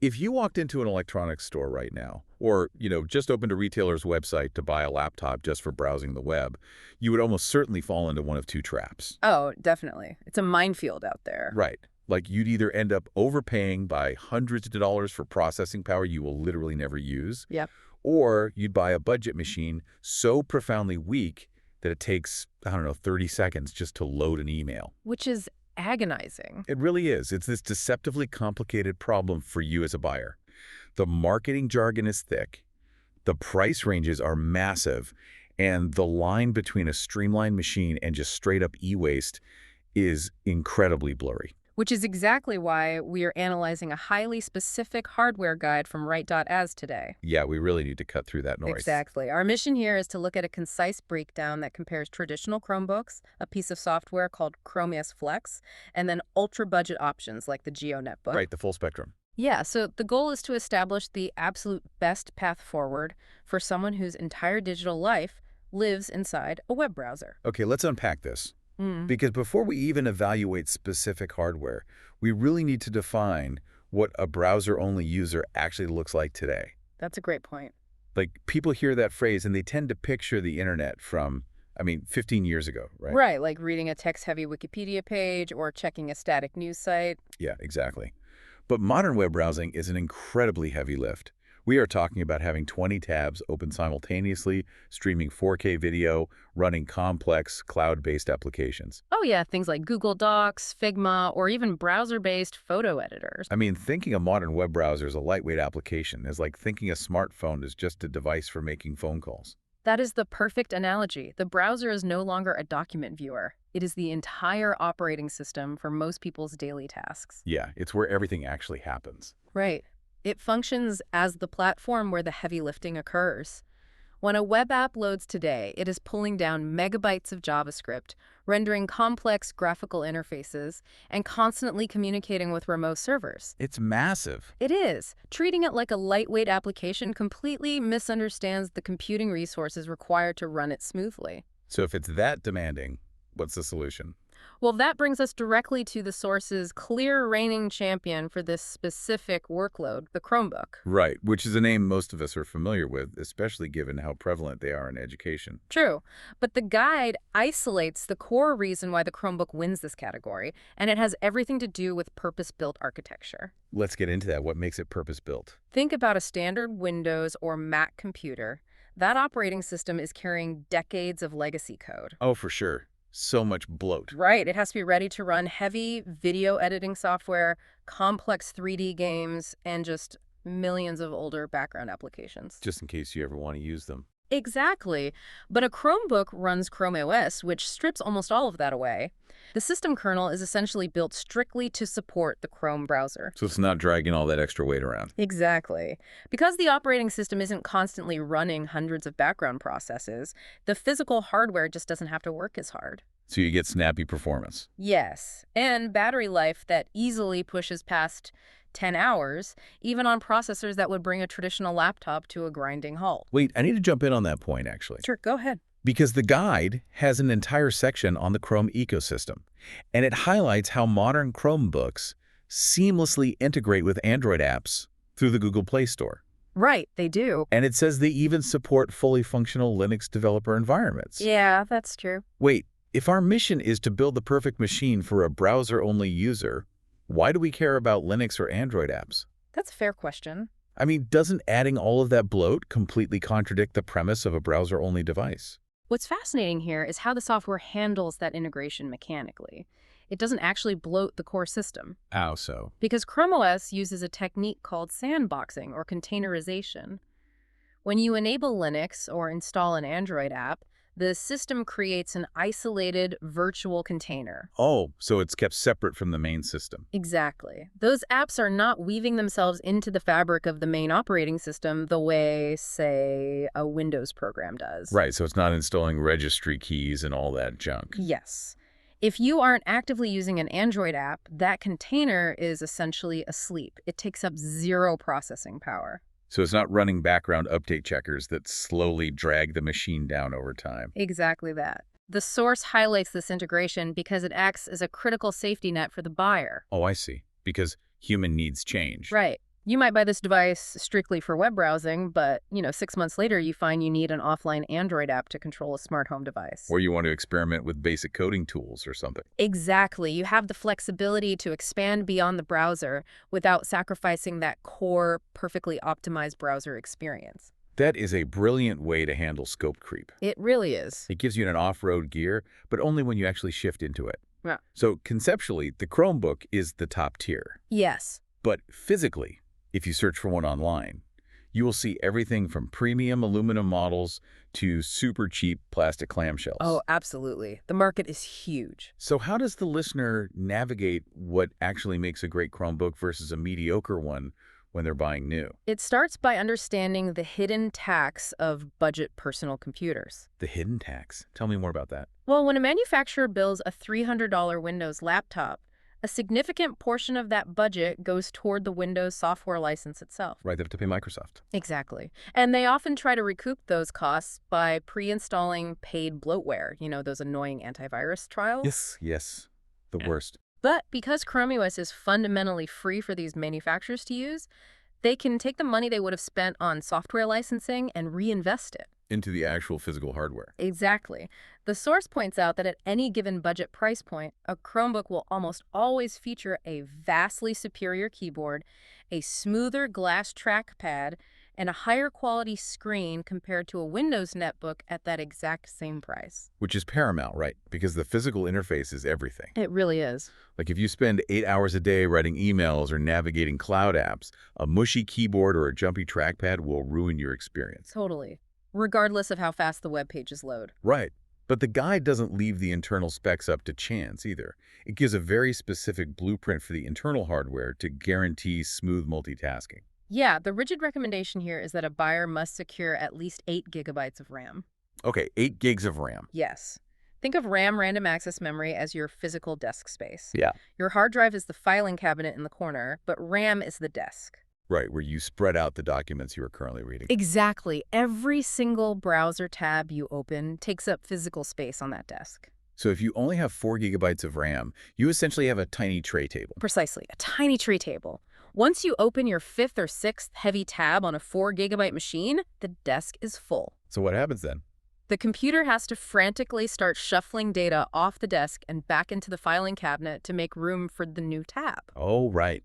If you walked into an electronics store right now, or, just opened a retailer's website to buy a laptop just for browsing the web, you would almost certainly fall into one of two traps. Oh, definitely. It's a minefield out there. Right. Like you'd either end up overpaying by hundreds of dollars for processing power you will literally never use, Yep. or you'd buy a budget machine so profoundly weak that it takes, I don't know, 30 seconds just to load an email. Which is agonizing. It really is. It's this deceptively complicated problem for you as a buyer. The marketing jargon is thick, the price ranges are massive, and the line between a streamlined machine and just straight-up e-waste is incredibly blurry. Which is exactly why we are analyzing a highly specific hardware guide from Right.as today. Yeah, we really need to cut through that noise. Exactly. Our mission here is to look at a concise breakdown that compares traditional Chromebooks, a piece of software called ChromeOS Flex, and then ultra-budget options like the Geo Netbook. Right, the full spectrum. Yeah, so the goal is to establish the absolute best path forward for someone whose entire digital life lives inside a web browser. Okay, let's unpack this. Because before we even evaluate specific hardware, we really need to define what a browser-only user actually looks like today. That's a great point. Like, people hear that phrase and they tend to picture the internet from, 15 years ago, right? Right, like reading a text-heavy Wikipedia page or checking a static news site. Yeah, exactly. But modern web browsing is an incredibly heavy lift. We are talking about having 20 tabs open simultaneously, streaming 4K video, running complex cloud-based applications. Oh yeah, things like Google Docs, Figma, or even browser-based photo editors. Thinking a modern web browser is a lightweight application is like thinking a smartphone is just a device for making phone calls. That is the perfect analogy. The browser is no longer a document viewer. It is the entire operating system for most people's daily tasks. Yeah, it's where everything actually happens. Right. It functions as the platform where the heavy lifting occurs. When a web app loads today, it is pulling down megabytes of JavaScript, rendering complex graphical interfaces, and constantly communicating with remote servers. It's massive. It is. Treating it like a lightweight application completely misunderstands the computing resources required to run it smoothly. So if it's that demanding, what's the solution? Well, that brings us directly to the source's clear reigning champion for this specific workload, the Chromebook. Right, which is a name most of us are familiar with, especially given how prevalent they are in education. True, but the guide isolates the core reason why the Chromebook wins this category, and it has everything to do with purpose-built architecture. Let's get into that. What makes it purpose-built? Think about a standard Windows or Mac computer. That operating system is carrying decades of legacy code. Oh, for sure. So much bloat. Right. It has to be ready to run heavy video editing software, complex 3D games, and just millions of older background applications. Just in case you ever want to use them. Exactly. But a Chromebook runs ChromeOS, which strips almost all of that away. The system kernel is essentially built strictly to support the Chrome browser. So it's not dragging all that extra weight around. Exactly. Because the operating system isn't constantly running hundreds of background processes, the physical hardware just doesn't have to work as hard. So you get snappy performance. Yes, and battery life that easily pushes past 10 hours, even on processors that would bring a traditional laptop to a grinding halt. Wait, I need to jump in on that point, actually. Sure, go ahead. Because the guide has an entire section on the Chrome ecosystem, and it highlights how modern Chromebooks seamlessly integrate with Android apps through the Google Play Store. Right, they do. And it says they even support fully functional Linux developer environments. Yeah, that's true. Wait, if our mission is to build the perfect machine for a browser-only user, why do we care about Linux or Android apps? That's a fair question. Doesn't adding all of that bloat completely contradict the premise of a browser-only device? What's fascinating here is how the software handles that integration mechanically. It doesn't actually bloat the core system. How so? Because ChromeOS uses a technique called sandboxing or containerization. When you enable Linux or install an Android app, the system creates an isolated virtual container. Oh, so it's kept separate from the main system. Exactly. Those apps are not weaving themselves into the fabric of the main operating system the way, say, a Windows program does. Right, so it's not installing registry keys and all that junk. Yes. If you aren't actively using an Android app, that container is essentially asleep. It takes up zero processing power. So it's not running background update checkers that slowly drag the machine down over time. Exactly that. The source highlights this integration because it acts as a critical safety net for the buyer. Oh, I see. Because human needs change. Right. You might buy this device strictly for web browsing, but, 6 months later, you find you need an offline Android app to control a smart home device. Or you want to experiment with basic coding tools or something. Exactly. You have the flexibility to expand beyond the browser without sacrificing that core, perfectly optimized browser experience. That is a brilliant way to handle scope creep. It really is. It gives you an off-road gear, but only when you actually shift into it. Yeah. So conceptually, the Chromebook is the top tier. Yes. But physically, if you search for one online, you will see everything from premium aluminum models to super cheap plastic clamshells. Oh, absolutely. The market is huge. So how does the listener navigate what actually makes a great Chromebook versus a mediocre one when they're buying new? It starts by understanding the hidden tax of budget personal computers. The hidden tax. Tell me more about that. Well, when a manufacturer builds a $300 Windows laptop, a significant portion of that budget goes toward the Windows software license itself. Right, they have to pay Microsoft. Exactly. And they often try to recoup those costs by pre-installing paid bloatware, those annoying antivirus trials. Yes. The worst. But because ChromeOS is fundamentally free for these manufacturers to use, they can take the money they would have spent on software licensing and reinvest it. Into the actual physical hardware. Exactly. The source points out that at any given budget price point, a Chromebook will almost always feature a vastly superior keyboard, a smoother glass trackpad, and a higher quality screen compared to a Windows netbook at that exact same price. Which is paramount, right? Because the physical interface is everything. It really is. Like if you spend 8 hours a day writing emails or navigating cloud apps, a mushy keyboard or a jumpy trackpad will ruin your experience. Totally. Regardless of how fast the web pages load. Right. But the guide doesn't leave the internal specs up to chance either. It gives a very specific blueprint for the internal hardware to guarantee smooth multitasking. Yeah, the rigid recommendation here is that a buyer must secure at least 8 gigabytes of RAM. Okay, 8 gigs of RAM. Yes. Think of RAM random access memory as your physical disk space. Yeah. Your hard drive is the filing cabinet in the corner, but RAM is the desk. Right, where you spread out the documents you are currently reading. Exactly. Every single browser tab you open takes up physical space on that desk. So if you only have 4 gigabytes of RAM, you essentially have a tiny tray table. Precisely, a tiny tray table. Once you open your 5th or 6th heavy tab on a 4 gigabyte machine, the desk is full. So what happens then? The computer has to frantically start shuffling data off the desk and back into the filing cabinet to make room for the new tab. Oh, right.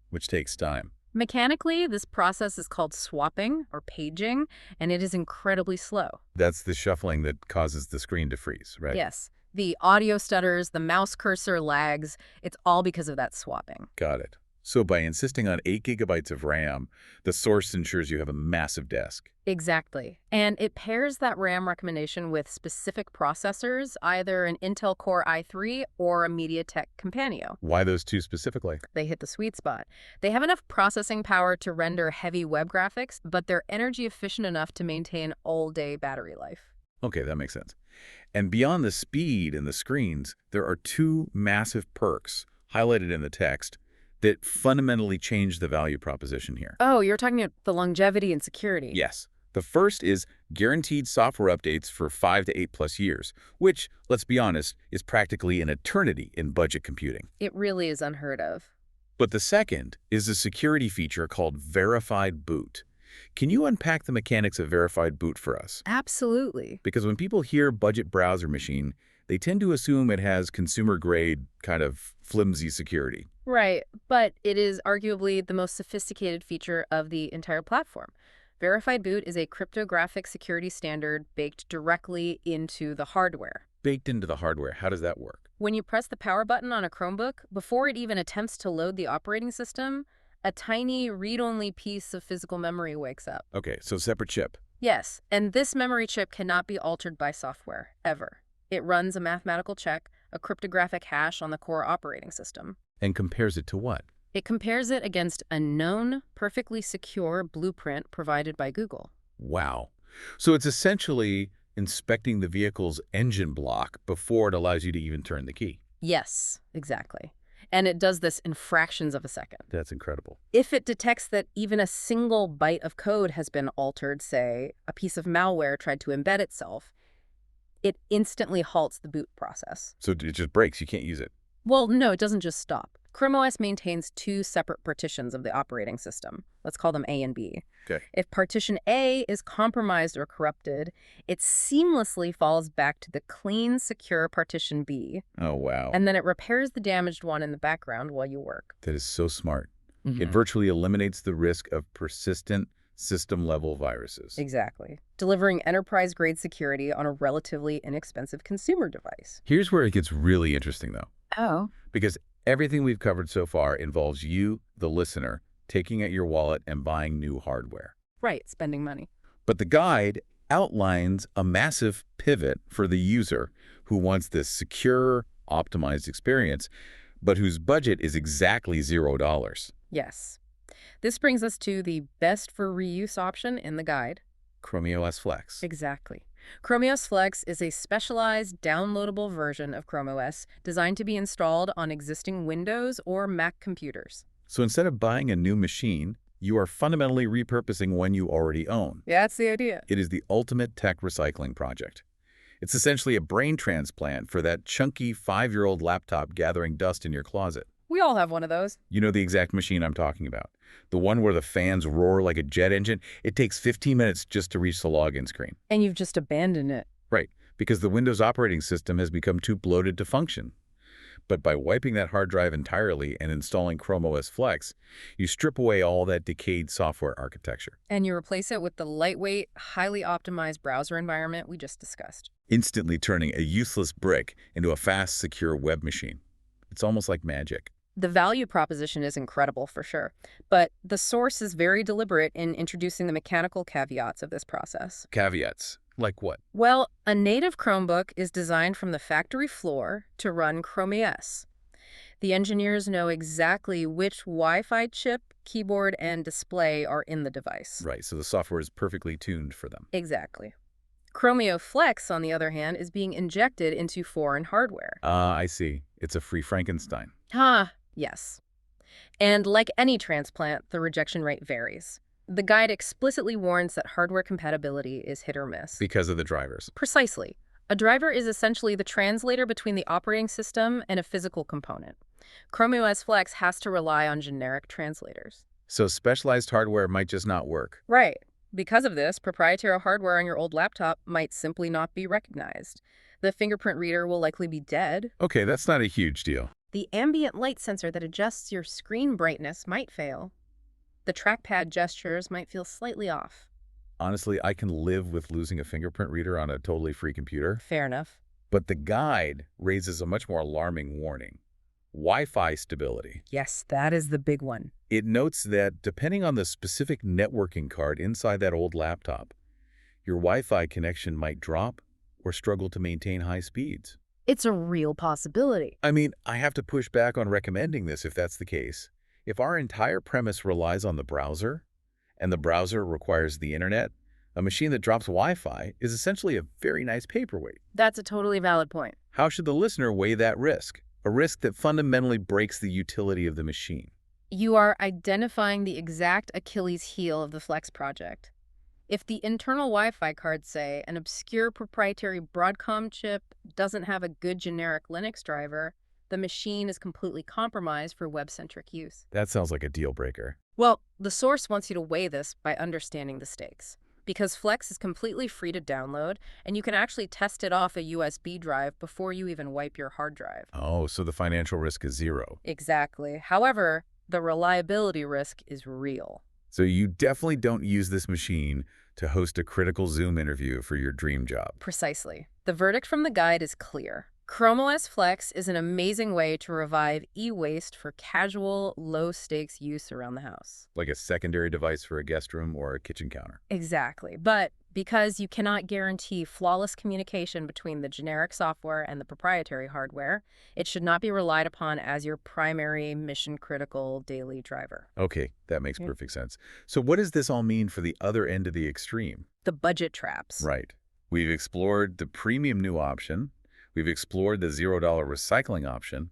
Which takes time. Mechanically, this process is called swapping or paging, and it is incredibly slow. That's the shuffling that causes the screen to freeze, right? Yes. The audio stutters, the mouse cursor lags. It's all because of that swapping. Got it. So by insisting on 8 gigabytes of RAM, the source ensures you have a massive desk. Exactly. And it pairs that RAM recommendation with specific processors, either an Intel Core i3 or a MediaTek Companion. Why those two specifically? They hit the sweet spot. They have enough processing power to render heavy web graphics, but they're energy efficient enough to maintain all-day battery life. Okay, that makes sense. And beyond the speed and the screens, there are 2 massive perks highlighted in the text that fundamentally change the value proposition here. Oh, you're talking about the longevity and security. Yes. The first is guaranteed software updates for 5 to 8+ years, which, let's be honest, is practically an eternity in budget computing. It really is unheard of. But the second is a security feature called verified boot. Can you unpack the mechanics of verified boot for us? Absolutely. Because when people hear budget browser machine, they tend to assume it has consumer-grade, kind of flimsy security. Right, but it is arguably the most sophisticated feature of the entire platform. Verified boot is a cryptographic security standard baked directly into the hardware. Baked into the hardware, how does that work? When you press the power button on a Chromebook, before it even attempts to load the operating system, a tiny read-only piece of physical memory wakes up. Okay, so separate chip. Yes, and this memory chip cannot be altered by software, ever. It runs a mathematical check, a cryptographic hash on the core operating system. And compares it to what? It compares it against a known, perfectly secure blueprint provided by Google. Wow. So it's essentially inspecting the vehicle's engine block before it allows you to even turn the key. Yes, exactly. And it does this in fractions of a second. That's incredible. If it detects that even a single byte of code has been altered, say, a piece of malware tried to embed itself, it instantly halts the boot process. So it just breaks. You can't use it. Well, no, it doesn't just stop. ChromeOS maintains two separate partitions of the operating system. Let's call them A and B. Okay. If partition A is compromised or corrupted, it seamlessly falls back to the clean, secure partition B, Oh, wow. and then it repairs the damaged one in the background while you work. That is so smart. It Mhm. virtually eliminates the risk of persistent system-level viruses. Exactly. Delivering enterprise-grade security on a relatively inexpensive consumer device. Here's where it gets really interesting, though, Oh. because everything we've covered so far involves you, the listener, taking out your wallet and buying new hardware. Right, spending money. But the guide outlines a massive pivot for the user who wants this secure, optimized experience, but whose budget is exactly $0. Yes. This brings us to the best for reuse option in the guide. ChromeOS Flex. Exactly. ChromeOS Flex is a specialized downloadable version of ChromeOS designed to be installed on existing Windows or Mac computers. So instead of buying a new machine, you are fundamentally repurposing one you already own. Yeah, that's the idea. It is the ultimate tech recycling project. It's essentially a brain transplant for that chunky 5-year-old laptop gathering dust in your closet. We all have one of those. You know the exact machine I'm talking about. The one where the fans roar like a jet engine. It takes 15 minutes just to reach the login screen. And you've just abandoned it. Right, because the Windows operating system has become too bloated to function. But by wiping that hard drive entirely and installing ChromeOS Flex, you strip away all that decayed software architecture, And you replace it with the lightweight, highly optimized browser environment we just discussed. instantly turning a useless brick into a fast, secure web machine. It's almost like magic. The value proposition is incredible for sure, but the source is very deliberate in introducing the mechanical caveats of this process. Caveats. Like what? Well, a native Chromebook is designed from the factory floor to run ChromeOS. The engineers know exactly which Wi-Fi chip, keyboard, and display are in the device. Right, so the software is perfectly tuned for them. Exactly. ChromeOS Flex, on the other hand, is being injected into foreign hardware. I see. It's a free Frankenstein. Yes. And like any transplant, the rejection rate varies. The guide explicitly warns that hardware compatibility is hit or miss. Because of the drivers. Precisely. A driver is essentially the translator between the operating system and a physical component. ChromeOS Flex has to rely on generic translators. So specialized hardware might just not work. Right. Because of this, proprietary hardware on your old laptop might simply not be recognized. The fingerprint reader will likely be dead. Okay, that's not a huge deal. The ambient light sensor that adjusts your screen brightness might fail. The trackpad gestures might feel slightly off. Honestly, I can live with losing a fingerprint reader on a totally free computer. Fair enough. But the guide raises a much more alarming warning. Wi-Fi stability. Yes, that is the big one. It notes that depending on the specific networking card inside that old laptop, your Wi-Fi connection might drop or struggle to maintain high speeds. It's a real possibility. I mean, I have to push back on recommending this if that's the case. If our entire premise relies on the browser, and the browser requires the internet, a machine that drops Wi-Fi is essentially a very nice paperweight. That's a totally valid point. How should the listener weigh that risk? A risk that fundamentally breaks the utility of the machine. You are identifying the exact Achilles heel of the Flex project. If the internal Wi-Fi card, say, an obscure proprietary Broadcom chip, doesn't have a good generic Linux driver, the machine is completely compromised for web-centric use. That sounds like a deal breaker. Well, the source wants you to weigh this by understanding the stakes. Because Flex is completely free to download, and you can actually test it off a USB drive before you even wipe your hard drive. Oh, so the financial risk is zero. Exactly. However, the reliability risk is real. So you definitely don't use this machine to host a critical Zoom interview for your dream job. Precisely. The verdict from the guide is clear. ChromeOS Flex is an amazing way to revive e-waste for casual, low-stakes use around the house. Like a secondary device for a guest room or a kitchen counter. Exactly. But because you cannot guarantee flawless communication between the generic software and the proprietary hardware, it should not be relied upon as your primary mission-critical daily driver. Okay, that makes perfect sense. So what does this all mean for the other end of the extreme? The budget traps. Right. We've explored the premium new option. We've explored the $0 recycling option.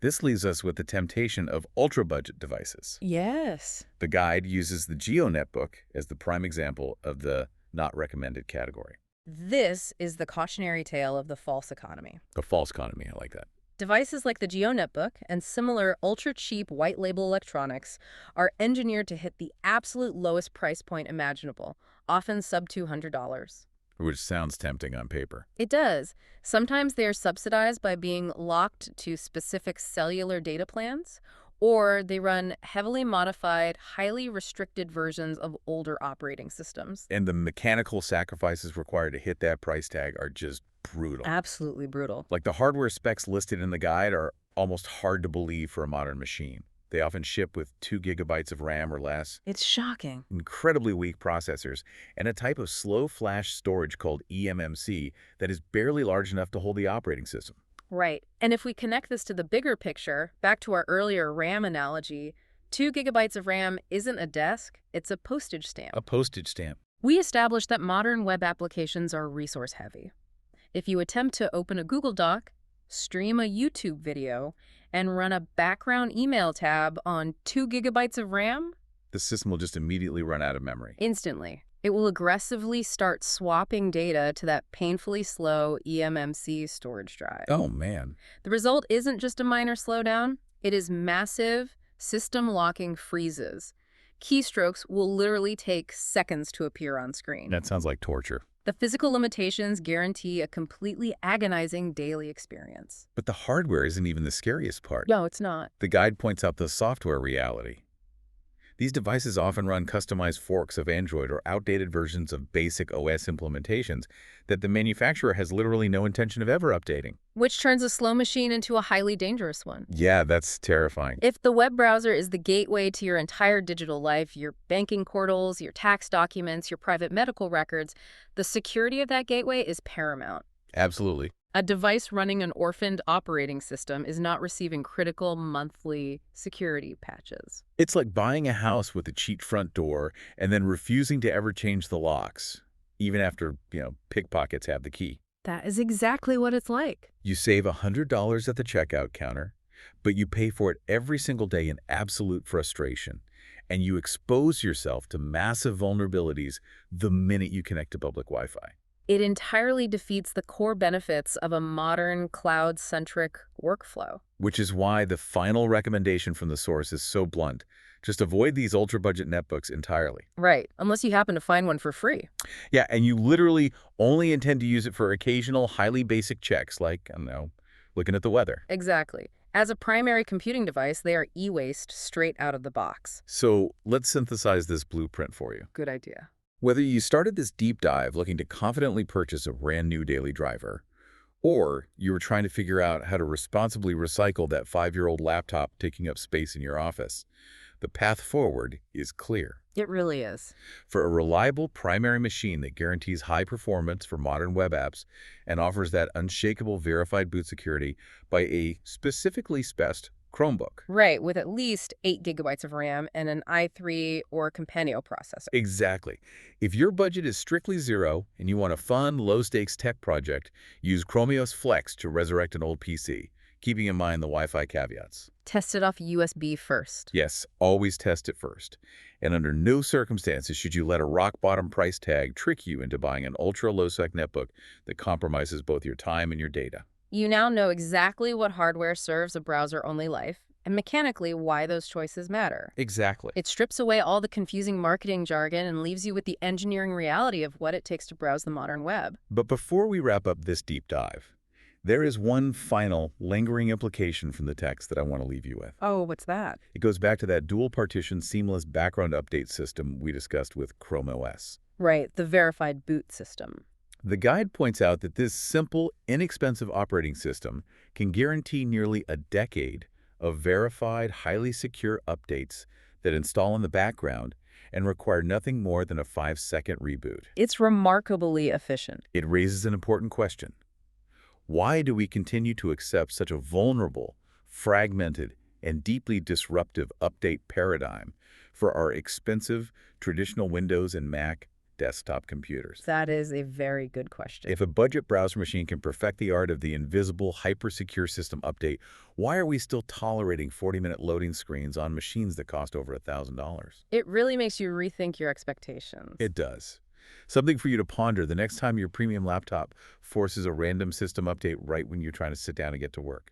This leaves us with the temptation of ultra-budget devices. Yes. The guide uses the Geo netbook as the prime example of the not recommended category. This is the cautionary tale of the false economy. The false economy, I like that. Devices like the Geo Netbook and similar ultra-cheap white-label electronics are engineered to hit the absolute lowest price point imaginable, often sub $200. Which sounds tempting on paper. It does. Sometimes they are subsidized by being locked to specific cellular data plans, or they run heavily modified, highly restricted versions of older operating systems. And the mechanical sacrifices required to hit that price tag are just brutal. Absolutely brutal. Like the hardware specs listed in the guide are almost hard to believe for a modern machine. They often ship with 2 gigabytes of RAM or less, It's shocking. incredibly weak processors, and a type of slow flash storage called eMMC that is barely large enough to hold the operating system. Right. And if we connect this to the bigger picture, back to our earlier RAM analogy, 2 gigabytes of RAM isn't a desk, it's a postage stamp. A postage stamp. We established that modern web applications are resource heavy. If you attempt to open a Google Doc, stream a YouTube video, and run a background email tab on 2 gigabytes of RAM, The system will just immediately run out of memory. instantly, it will aggressively start swapping data to that painfully slow eMMC storage drive. Oh, man. The result isn't just a minor slowdown, it is massive, system-locking freezes. Keystrokes will literally take seconds to appear on screen. That sounds like torture. The physical limitations guarantee a completely agonizing daily experience. But the hardware isn't even the scariest part. No, it's not. The guide points out the software reality. These devices often run customized forks of Android or outdated versions of basic OS implementations that the manufacturer has literally no intention of ever updating. Which turns a slow machine into a highly dangerous one. Yeah, that's terrifying. If the web browser is the gateway to your entire digital life, your banking portals, your tax documents, your private medical records, the security of that gateway is paramount. Absolutely. A device running an orphaned operating system is not receiving critical monthly security patches. It's like buying a house with a cheat front door and then refusing to ever change the locks, even after, pickpockets have the key. That is exactly what it's like. You save $100 at the checkout counter, but you pay for it every single day in absolute frustration, and you expose yourself to massive vulnerabilities the minute you connect to public Wi-Fi. It entirely defeats the core benefits of a modern cloud-centric workflow. Which is why the final recommendation from the source is so blunt. Just avoid these ultra-budget netbooks entirely. Right, unless you happen to find one for free. Yeah, and you literally only intend to use it for occasional, highly basic checks like, looking at the weather. Exactly. As a primary computing device, they are e-waste straight out of the box. So let's synthesize this blueprint for you. Good idea. Whether you started this deep dive looking to confidently purchase a brand new daily driver, or you were trying to figure out how to responsibly recycle that 5-year-old laptop taking up space in your office, the path forward is clear. It really is. For a reliable primary machine that guarantees high performance for modern web apps and offers that unshakable verified boot security by a specifically spec'd Chromebook. Right, with at least 8 gigabytes of RAM and an i3 or Companion processor. Exactly. If your budget is strictly zero and you want a fun, low-stakes tech project, use ChromeOS Flex to resurrect an old PC, keeping in mind the Wi-Fi caveats. Test it off USB first. Yes, always test it first. And under no circumstances should you let a rock-bottom price tag trick you into buying an ultra-low-spec netbook that compromises both your time and your data. You now know exactly what hardware serves a browser-only life, and mechanically why those choices matter. Exactly. It strips away all the confusing marketing jargon and leaves you with the engineering reality of what it takes to browse the modern web. But before we wrap up this deep dive, there is one final lingering implication from the text that I want to leave you with. Oh, what's that? It goes back to that dual-partition seamless background update system we discussed with ChromeOS. Right, the verified boot system. The guide points out that this simple, inexpensive operating system can guarantee nearly a decade of verified, highly secure updates that install in the background and require nothing more than a 5-second reboot. It's remarkably efficient. It raises an important question. Why do we continue to accept such a vulnerable, fragmented, and deeply disruptive update paradigm for our expensive, traditional Windows and Mac desktop computers? That is a very good question. If a budget browser machine can perfect the art of the invisible, hyper-secure system update, why are we still tolerating 40-minute loading screens on machines that cost over $1,000? It really makes you rethink your expectations. It does. Something for you to ponder the next time your premium laptop forces a random system update right when you're trying to sit down and get to work.